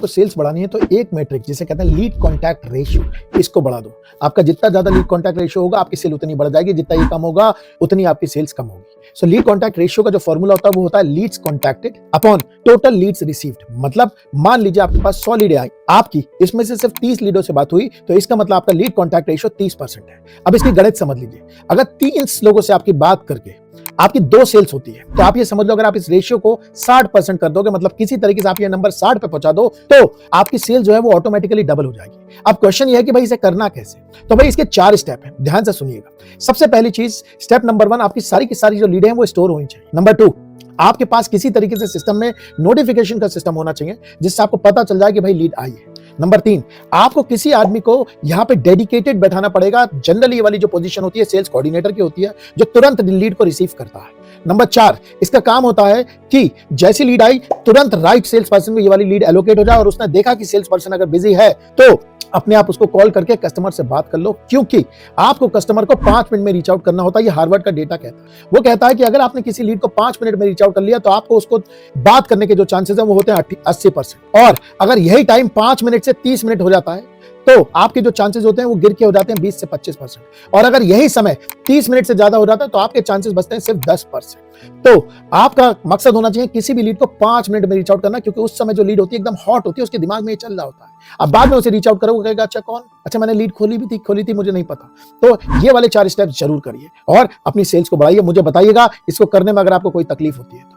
आपको सेल्स बढ़ानी है तो एक मैट्रिक जिसे कहते हैं लीड कॉन्टैक्ट रेशियो, इसको बढ़ा दो। आपका जितना ज्यादा लीड कॉन्टैक्ट रेशियो होगा आपकी सेल उतनी बढ़ जाएगी, जितना ये कम होगा उतनी आपकी सेल्स कम होगी। सो लीड कॉन्टैक्ट रेशियो का जो फॉर्मूला होता है वो होता है leads contacted upon total leads received. मतलब मान लीजिए आपके पास 100 लीडें आई, आपकी इसमें से सिर्फ 30 लीडों से बात हुई, तो इसका मतलब आपका लीड कॉन्टैक्ट रेशियो 30% है। अब इसकी गणित समझ लीजिए, अगर 30 लोगों से आपकी बात करके आपकी 2 सेल्स होती है, तो आप ये समझ लो अगर आप इस रेशियो को 60% कर दोगे, मतलब किसी तरीके से आप ये नंबर 60 पे पहुंचा दो, तो आपकी सेल जो है वो ऑटोमेटिकली डबल हो जाएगी। अब क्वेश्चन ये है कि भाई इसे करना कैसे? तो भाई इसके 4 स्टेप हैं, ध्यान से सुनिएगा। सबसे पहली चीज, स्टेप नंबर 1, आपकी सारी की सारी जो लीडें हैं वो स्टोर होनी चाहिए। नंबर 2, आपके पास किसी तरीके से सिस्टम में नोटिफिकेशन का सिस्टम होना चाहिए जिससे आपको पता चल जाए कि भाई लीड आई है। नंबर 3, आपको किसी आदमी को यहां पे डेडिकेटेड बैठाना पड़ेगा। जनरली ये वाली जो पोजीशन होती है सेल्स कोऑर्डिनेटर की होती है, जो तुरंत लीड को रिसीव करता है। नंबर 4, इसका काम होता है कि जैसी लीड आई तुरंत राइट सेल्स पर्सन को ये वाली लीड एलोकेट हो जाए, और उसने देखा कि सेल्स पर्सन अगर बिजी है तो अपने आप उसको कॉल करके कस्टमर से बात कर लो, क्योंकि आपको कस्टमर को 5 मिनट में रीच आउट करना होता है। ये हार्वर्ड का डेटा कहता है। वो कहता है कि अगर आपने किसी लीड को 5 मिनट में रीच आउट कर लिया तो आपको उसको बात करने के जो चांसेस हैं वो होते हैं 80%। और अगर यही टाइम 5 मिनट से 30 मिनट हो जाता है तो आपके जो चांसेस होते हैं वो गिर के हो जाते हैं 20 से 25%। और अगर यही समय 30 मिनट से ज्यादा हो जाता है तो आपके चांसेस बचते हैं सिर्फ 10%। तो आपका मकसद होना चाहिए किसी भी लीड को 5 मिनट में रीच आउट करना, क्योंकि उस समय जो लीड होती है एकदम हॉट होती है, उसके दिमाग में ये चल रहा होता है। अब बाद में उसे रीच आउट करोगे, कहेगा अच्छा कौन, अच्छा मैंने लीड खोली थी मुझे नहीं पता। तो ये वाले 4 स्टेप्स जरूर करिए और अपनी सेल्स को बढ़ाइए। मुझे बताइएगा इसको करने में अगर आपको कोई तकलीफ होती है।